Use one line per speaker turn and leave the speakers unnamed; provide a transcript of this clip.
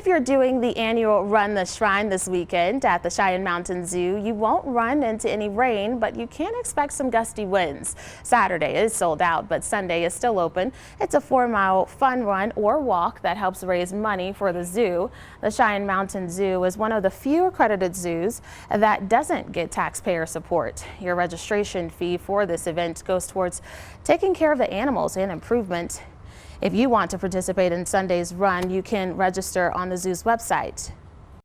If you're doing the annual Run the Shrine this weekend at the Cheyenne Mountain Zoo, you won't run into any rain, but you can expect some gusty winds. Saturday is sold out, but Sunday is still open. It's a 4-mile fun run or walk that helps raise money for the zoo. The Cheyenne Mountain Zoo is one of the few accredited zoos that doesn't get taxpayer support. Your registration fee for this event goes towards taking care of the animals and improvement. If you want to participate in Sunday's run, you can register on the zoo's website.